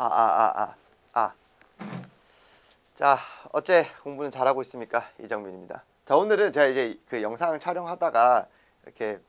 아. 자, 어째 공부는 잘하고 있습니까? 이정민입니다. 자, 오늘은 제가 이제 그 영상 촬영하다가 이렇게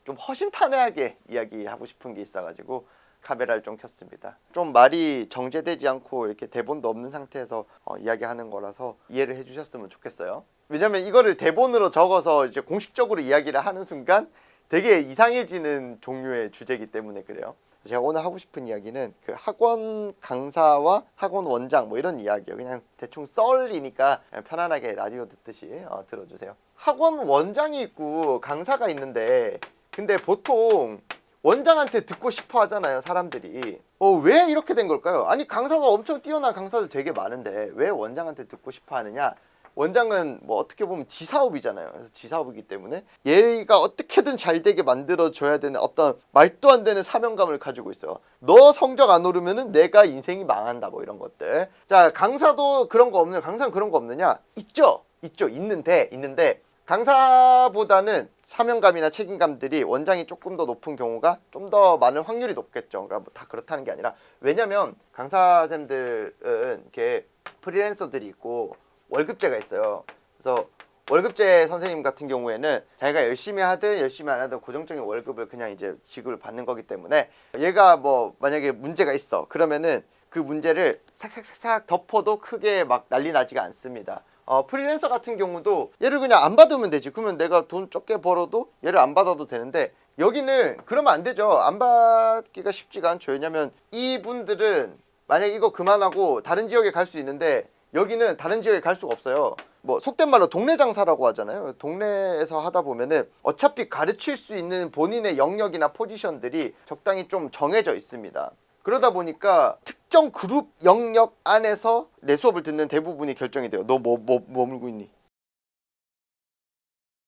좀 허심탄회하게 이야기하고 싶은 게 있어가지고 카메라를 좀 켰습니다. 좀 말이 정제되지 않고 이렇게 대본도 없는 상태에서 이야기하는 거라서 이해를 해주셨으면 좋겠어요. 왜냐면 이거를 대본으로 적어서 이제 공식적으로 이야기를 하는 순간 되게 이상해지는 종류의 주제이기 때문에 그래요. 제가 오늘 하고 싶은 이야기는 그 학원 강사와 학원 원장 뭐 이런 이야기예요. 그냥 대충 썰이니까 편안하게 라디오 듣듯이 들어주세요. 학원 원장이 있고 강사가 있는데 근데 보통 원장한테 듣고 싶어 하잖아요, 사람들이. 왜 이렇게 된 걸까요? 아니, 강사가 엄청 뛰어난 강사들 되게 많은데 왜 원장한테 듣고 싶어 하느냐? 원장은 뭐 어떻게 보면 지사업이잖아요. 그래서 지사업이기 때문에 얘가 어떻게든 잘 되게 만들어줘야 되는 어떤 말도 안 되는 사명감을 가지고 있어요. 너 성적 안 오르면은 내가 인생이 망한다, 뭐 이런 것들. 자, 강사도 그런 거 없느냐? 강사는 그런 거 없느냐? 있죠. 있는데 강사보다는 사명감이나 책임감들이 원장이 조금 더 높은 경우가 좀 더 많은 확률이 높겠죠. 그러니까 뭐 다 그렇다는 게 아니라, 왜냐면 강사쌤들은 이렇게 프리랜서들이 있고 월급제가 있어요. 그래서 월급제 선생님 같은 경우에는 자기가 열심히 하든 열심히 안 하든 고정적인 월급을 그냥 이제 지급을 받는 거기 때문에, 얘가 뭐 만약에 문제가 있어 그러면은 그 문제를 싹싹싹 덮어도 크게 막 난리 나지가 않습니다. 프리랜서 같은 경우도 얘를 그냥 안 받으면 되지. 그러면 내가 돈 적게 벌어도 얘를 안 받아도 되는데, 여기는 그러면 안 되죠. 안 받기가 쉽지가 않죠. 왜냐면 이분들은 만약에 이거 그만하고 다른 지역에 갈 수 있는데 여기는 다른 지역에 갈 수가 없어요. 뭐 속된 말로 동네 장사라고 하잖아요. 동네에서 하다 보면은 어차피 가르칠 수 있는 본인의 영역이나 포지션들이 적당히 좀 정해져 있습니다. 그러다 보니까 특정 그룹 영역 안에서 내 수업을 듣는 대부분이 결정이 돼요. 너 뭐 물고 있니?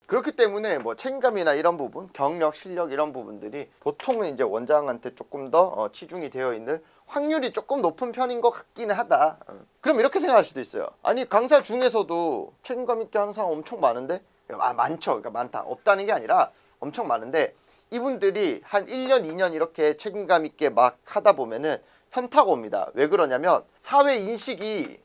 그렇기 때문에 뭐 책임감이나 이런 부분, 경력, 실력 이런 부분들이 보통은 이제 원장한테 조금 더 치중이 되어 있는 확률이 조금 높은 편인 것 같기는 하다. 그럼 이렇게 생각할 수도 있어요. 아니, 강사 중에서도 책임감 있게 하는 사람 엄청 많은데? 많죠. 그러니까 많다. 없다는 게 아니라 엄청 많은데, 이분들이 한 1년, 2년 이렇게 책임감 있게 막 하다 보면은 현타가 옵니다. 왜 그러냐면 사회 인식이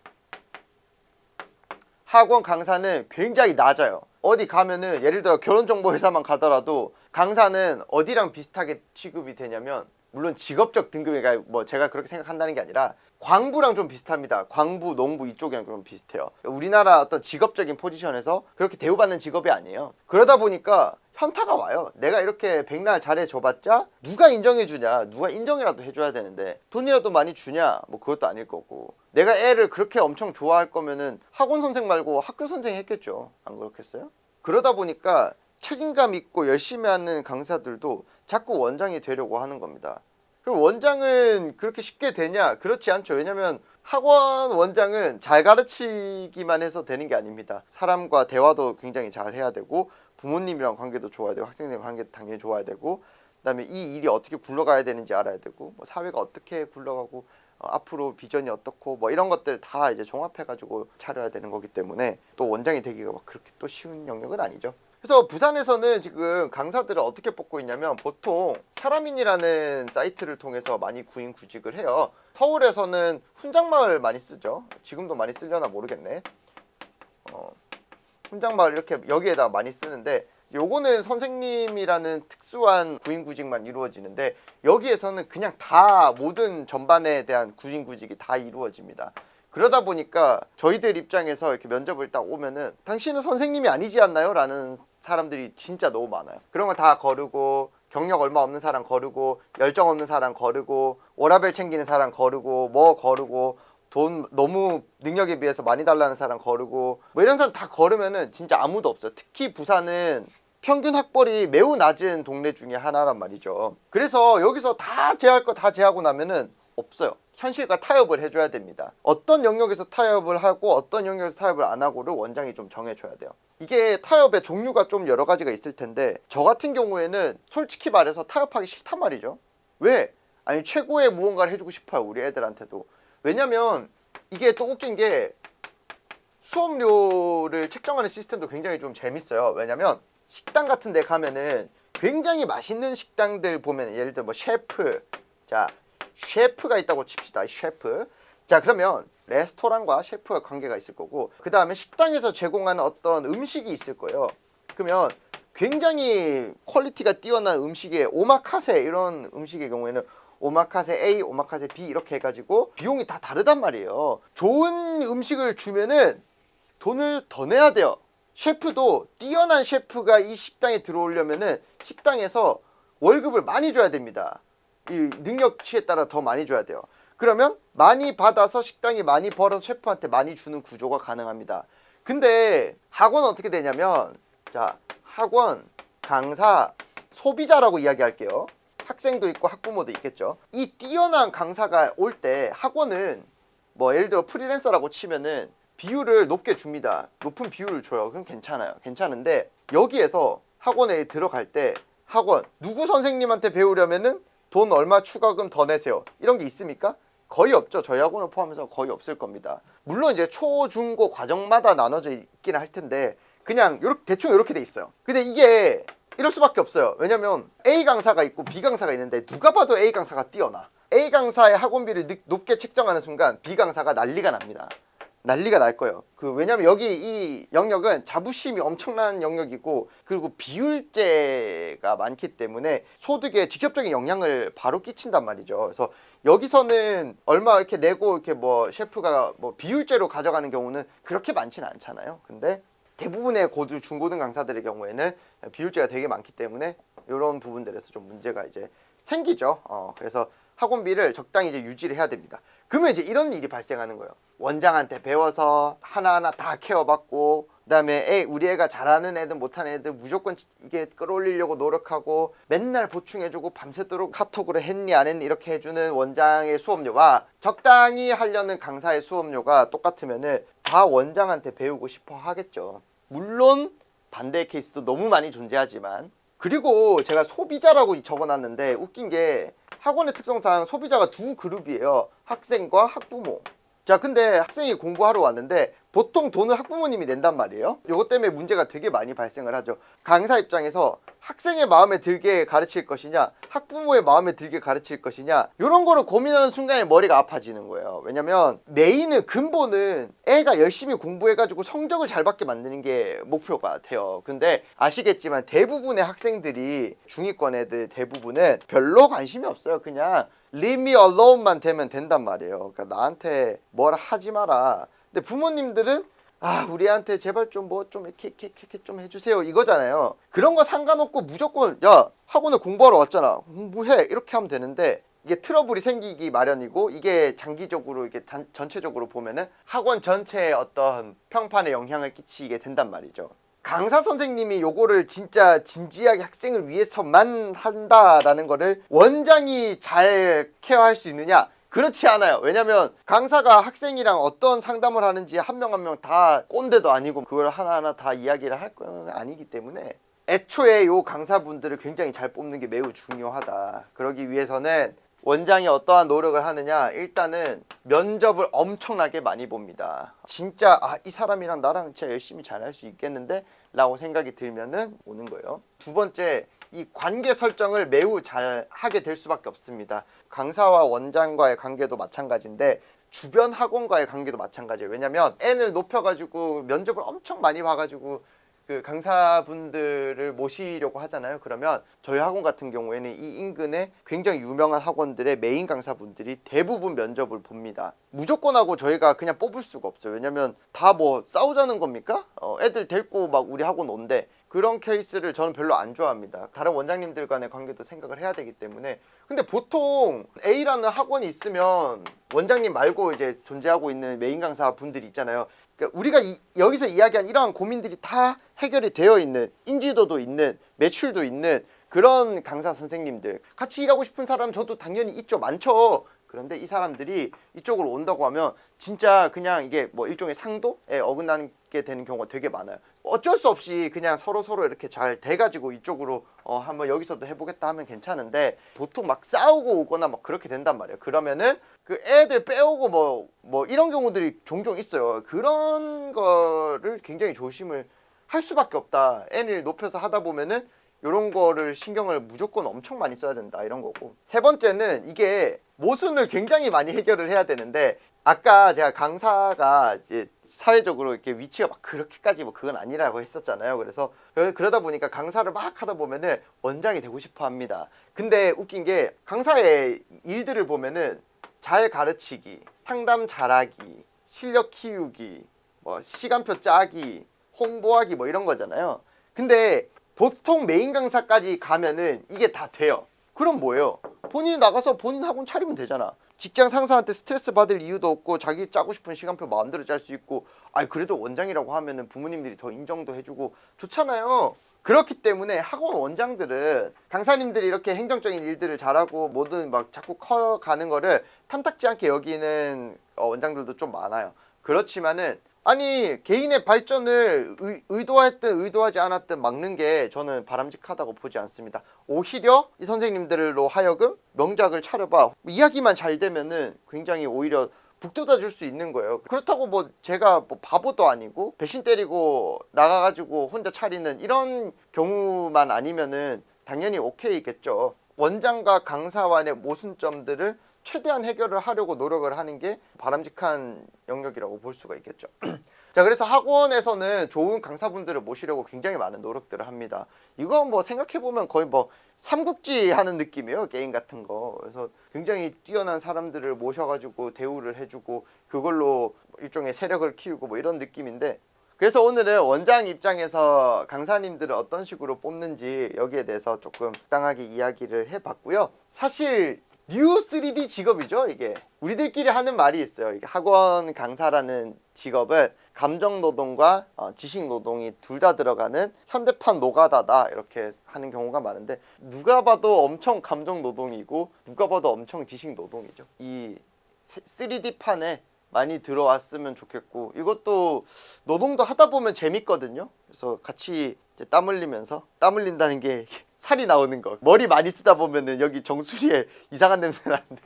학원 강사는 굉장히 낮아요. 어디 가면은 예를 들어 결혼정보회사만 가더라도 강사는 어디랑 비슷하게 취급이 되냐면, 물론 직업적 등급이가 뭐 제가 그렇게 생각한다는 게 아니라 광부랑 좀 비슷합니다. 광부, 농부 이쪽이랑 좀 비슷해요. 우리나라 어떤 직업적인 포지션에서 그렇게 대우받는 직업이 아니에요. 그러다 보니까 현타가 와요. 내가 이렇게 백날 잘해줘봤자 누가 인정해주냐, 누가 인정이라도 해줘야 되는데 돈이라도 많이 주냐, 뭐 그것도 아닐 거고, 내가 애를 그렇게 엄청 좋아할 거면은 학원 선생 말고 학교 선생 했겠죠. 안 그렇겠어요? 그러다 보니까 책임감 있고 열심히 하는 강사들도 자꾸 원장이 되려고 하는 겁니다. 그럼 원장은 그렇게 쉽게 되냐? 그렇지 않죠. 왜냐면 학원 원장은 잘 가르치기만 해서 되는 게 아닙니다. 사람과 대화도 굉장히 잘 해야 되고, 부모님이랑 관계도 좋아야 되고, 학생들과 관계도 당연히 좋아야 되고, 그다음에 이 일이 어떻게 굴러가야 되는지 알아야 되고, 뭐 사회가 어떻게 굴러가고 앞으로 비전이 어떻고 뭐 이런 것들 다 이제 종합해가지고 차려야 되는 거기 때문에 또 원장이 되기가 막 그렇게 또 쉬운 영역은 아니죠. 그래서 부산에서는 지금 강사들을 어떻게 뽑고 있냐면, 보통 사람인이라는 사이트를 통해서 많이 구인 구직을 해요. 서울에서는 훈장마을 많이 쓰죠. 지금도 많이 쓰려나 모르겠네. 훈장마을 이렇게 여기에다 많이 쓰는데, 요거는 선생님이라는 특수한 구인구직만 이루어지는데, 여기에서는 그냥 다 모든 전반에 대한 구인구직이 다 이루어집니다. 그러다 보니까 저희들 입장에서 이렇게 면접을 딱 오면은 당신은 선생님이 아니지 않나요? 라는 사람들이 진짜 너무 많아요. 그런 거 다 거르고, 경력 얼마 없는 사람 거르고, 열정 없는 사람 거르고, 워라밸 챙기는 사람 거르고, 뭐 거르고, 돈 너무 능력에 비해서 많이 달라는 사람 거르고, 뭐 이런 사람 다 거르면은 진짜 아무도 없어요. 특히 부산은 평균 학벌이 매우 낮은 동네 중에 하나란 말이죠. 그래서 여기서 다 제할 거 다 제하고 나면은 없어요. 현실과 타협을 해줘야 됩니다. 어떤 영역에서 타협을 하고 어떤 영역에서 타협을 안 하고를 원장이 좀 정해줘야 돼요. 이게 타협의 종류가 좀 여러 가지가 있을 텐데, 저 같은 경우에는 솔직히 말해서 타협하기 싫단 말이죠. 왜? 아니, 최고의 무언가를 해주고 싶어요, 우리 애들한테도. 왜냐면 이게 또 웃긴 게, 수업료를 책정하는 시스템도 굉장히 좀 재밌어요. 왜냐면 식당 같은 데 가면은 굉장히 맛있는 식당들 보면, 예를 들어 뭐 셰프, 자 셰프가 있다고 칩시다. 셰프. 자, 그러면 레스토랑과 셰프가 관계가 있을 거고, 그 다음에 식당에서 제공하는 어떤 음식이 있을 거예요. 그러면 굉장히 퀄리티가 뛰어난 음식의 오마카세 이런 음식의 경우에는 오마카세 A, 오마카세 B 이렇게 해가지고 비용이 다 다르단 말이에요. 좋은 음식을 주면은 돈을 더 내야 돼요. 셰프도 뛰어난 셰프가 이 식당에 들어오려면은 식당에서 월급을 많이 줘야 됩니다. 이 능력치에 따라 더 많이 줘야 돼요. 그러면 많이 받아서 식당이 많이 벌어서 셰프한테 많이 주는 구조가 가능합니다. 근데 학원은 어떻게 되냐면, 자, 학원, 강사, 소비자라고 이야기할게요. 학생도 있고 학부모도 있겠죠. 이 뛰어난 강사가 올 때 학원은 뭐 예를 들어 프리랜서라고 치면은 비율을 높게 줍니다. 높은 비율을 줘요. 그럼 괜찮아요. 괜찮은데 여기에서 학원에 들어갈 때 학원 누구 선생님한테 배우려면은 돈 얼마 추가금 더 내세요. 이런 게 있습니까? 거의 없죠. 저희 학원을 포함해서 거의 없을 겁니다. 물론 이제 초, 중, 고 과정마다 나눠져 있긴 할 텐데 그냥 요렇게 대충 이렇게 돼 있어요. 근데 이게 이럴 수밖에 없어요. 왜냐면 A 강사가 있고 B 강사가 있는데 누가 봐도 A 강사가 뛰어나. A 강사의 학원비를 높게 책정하는 순간 B 강사가 난리가 납니다. 난리가 날 거예요. 왜냐면 여기 이 영역은 자부심이 엄청난 영역이고, 그리고 비율제가 많기 때문에 소득에 직접적인 영향을 바로 끼친단 말이죠. 그래서 여기서는 얼마 이렇게 내고 이렇게 뭐 셰프가 뭐 비율제로 가져가는 경우는 그렇게 많지는 않잖아요. 근데 대부분의 중고등 강사들의 경우에는 비율제가 되게 많기 때문에 이런 부분들에서 좀 문제가 이제 생기죠. 그래서 학원비를 적당히 이제 유지를 해야 됩니다. 그러면 이제 이런 일이 발생하는 거예요. 원장한테 배워서 하나하나 다 케어받고, 그다음에 우리 애가 잘하는 애들 못하는 애들 무조건 이게 끌어올리려고 노력하고 맨날 보충해주고 밤새도록 카톡으로 했니 안 했니 이렇게 해주는 원장의 수업료와 적당히 하려는 강사의 수업료가 똑같으면은 다 원장한테 배우고 싶어 하겠죠. 물론 반대의 케이스도 너무 많이 존재하지만, 그리고 제가 소비자라고 적어놨는데 웃긴 게 학원의 특성상 소비자가 두 그룹이에요. 학생과 학부모. 자, 근데 학생이 공부하러 왔는데 보통 돈을 학부모님이 낸단 말이에요. 이것 때문에 문제가 되게 많이 발생을 하죠. 강사 입장에서 학생의 마음에 들게 가르칠 것이냐, 학부모의 마음에 들게 가르칠 것이냐, 이런 거를 고민하는 순간에 머리가 아파지는 거예요. 왜냐면 메인은 근본은 애가 열심히 공부해가지고 성적을 잘 받게 만드는 게 목표가 돼요. 근데 아시겠지만 대부분의 학생들이, 중위권 애들 대부분은 별로 관심이 없어요. 그냥 leave me alone만 되면 된단 말이에요. 그러니까 나한테 뭐라 하지 마라. 근데 부모님들은 우리한테 제발 좀 뭐 좀 이렇게 좀 해주세요 이거잖아요. 그런 거 상관없고 무조건 야 학원에 공부하러 왔잖아 공부해 이렇게 하면 되는데, 이게 트러블이 생기기 마련이고, 이게 장기적으로 이게 전체적으로 보면은 학원 전체에 어떤 평판에 영향을 끼치게 된단 말이죠. 강사 선생님이 요거를 진짜 진지하게 학생을 위해서만 한다라는 거를 원장이 잘 케어할 수 있느냐? 그렇지 않아요. 왜냐면 강사가 학생이랑 어떤 상담을 하는지 한 명 한 명 다 꼰대도 아니고 그걸 하나하나 다 이야기를 할 건 아니기 때문에 애초에 요 강사분들을 굉장히 잘 뽑는 게 매우 중요하다. 그러기 위해서는 원장이 어떠한 노력을 하느냐, 일단은 면접을 엄청나게 많이 봅니다. 진짜 이 사람이랑 나랑 진짜 열심히 잘할 수 있겠는데? 라고 생각이 들면은 오는 거예요. 두 번째, 이 관계 설정을 매우 잘 하게 될 수밖에 없습니다. 강사와 원장과의 관계도 마찬가지인데 주변 학원과의 관계도 마찬가지예요. 왜냐면 N을 높여가지고 면접을 엄청 많이 봐가지고 그 강사분들을 모시려고 하잖아요. 그러면 저희 학원 같은 경우에는 이 인근에 굉장히 유명한 학원들의 메인 강사분들이 대부분 면접을 봅니다. 무조건 하고 저희가 그냥 뽑을 수가 없어요. 왜냐면 다 뭐 싸우자는 겁니까? 애들 데리고 막 우리 학원 온대. 그런 케이스를 저는 별로 안 좋아합니다. 다른 원장님들 간의 관계도 생각을 해야 되기 때문에. 근데 보통 A라는 학원이 있으면 원장님 말고 이제 존재하고 있는 메인 강사 분들이 있잖아요. 그러니까 우리가 여기서 이야기한 이러한 고민들이 다 해결이 되어 있는, 인지도도 있는, 매출도 있는 그런 강사 선생님들, 같이 일하고 싶은 사람 저도 당연히 있죠. 많죠. 그런데 이 사람들이 이쪽으로 온다고 하면 진짜 그냥 이게 뭐 일종의 상도에 어긋나게 되는 경우가 되게 많아요. 어쩔 수 없이 그냥 서로 이렇게 잘 돼가지고 이쪽으로 한번 여기서도 해보겠다 하면 괜찮은데, 보통 막 싸우고 오거나 막 그렇게 된단 말이에요. 그러면은 그 애들 빼오고 뭐 이런 경우들이 종종 있어요. 그런 거를 굉장히 조심을 할 수밖에 없다. N을 높여서 하다 보면은 이런 거를 신경을 무조건 엄청 많이 써야 된다 이런 거고, 세 번째는 이게 모순을 굉장히 많이 해결을 해야 되는데, 아까 제가 강사가 이제 사회적으로 이렇게 위치가 막 그렇게까지 뭐 그건 아니라고 했었잖아요. 그래서 그러다 보니까 강사를 막 하다 보면은 원장이 되고 싶어 합니다. 근데 웃긴 게 강사의 일들을 보면은 잘 가르치기, 상담 잘하기, 실력 키우기, 뭐 시간표 짜기, 홍보하기 뭐 이런 거잖아요. 근데 보통 메인 강사까지 가면은 이게 다 돼요. 그럼 뭐예요? 본인이 나가서 본인 학원 차리면 되잖아. 직장 상사한테 스트레스 받을 이유도 없고, 자기 짜고 싶은 시간표 마음대로 짤 수 있고, 아니 그래도 원장이라고 하면은 부모님들이 더 인정도 해주고 좋잖아요. 그렇기 때문에 학원 원장들은 강사님들이 이렇게 행정적인 일들을 잘하고 뭐든 막 자꾸 커가는 거를 탐탁지 않게 여기는 원장들도 좀 많아요. 그렇지만은 아니 개인의 발전을 의도했든 의도하지 않았든 막는 게 저는 바람직하다고 보지 않습니다. 오히려 이 선생님들로 하여금 명작을 차려봐, 이야기만 잘 되면은 굉장히 오히려 북돋아 줄 수 있는 거예요. 그렇다고 뭐 제가 뭐 바보도 아니고 배신 때리고 나가가지고 혼자 차리는 이런 경우만 아니면은 당연히 오케이겠죠. 원장과 강사와의 모순점들을 최대한 해결을 하려고 노력을 하는 게 바람직한 영역이라고 볼 수가 있겠죠. 자, 그래서 학원에서는 좋은 강사분들을 모시려고 굉장히 많은 노력들을 합니다. 이거 뭐 생각해보면 거의 뭐 삼국지 하는 느낌이에요, 게임 같은 거. 그래서 굉장히 뛰어난 사람들을 모셔가지고 대우를 해주고 그걸로 일종의 세력을 키우고 뭐 이런 느낌인데, 그래서 오늘은 원장 입장에서 강사님들을 어떤 식으로 뽑는지 여기에 대해서 조금 적당하게 이야기를 해봤고요. 사실 뉴 3D 직업이죠. 이게 우리들끼리 하는 말이 있어요. 이게 학원 강사라는 직업은 감정노동과 지식노동이 둘 다 들어가는 현대판 노가다다 이렇게 하는 경우가 많은데, 누가 봐도 엄청 감정노동이고 누가 봐도 엄청 지식노동이죠. 이 3D판에 많이 들어왔으면 좋겠고, 이것도 노동도 하다 보면 재밌거든요. 그래서 같이 이제 땀 흘리면서, 땀 흘린다는 게 살이 나오는 거, 머리 많이 쓰다 보면은 여기 정수리에 이상한 냄새 나는데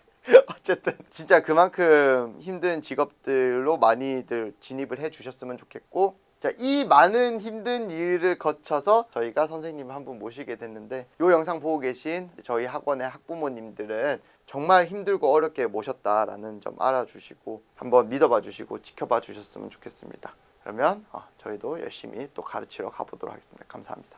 어쨌든 진짜 그만큼 힘든 직업들로 많이들 진입을 해 주셨으면 좋겠고, 자, 이 많은 힘든 일을 거쳐서 저희가 선생님을 한 분 모시게 됐는데, 이 영상 보고 계신 저희 학원의 학부모님들은 정말 힘들고 어렵게 모셨다라는 점 알아주시고 한번 믿어봐 주시고 지켜봐 주셨으면 좋겠습니다. 그러면 저희도 열심히 또 가르치러 가보도록 하겠습니다. 감사합니다.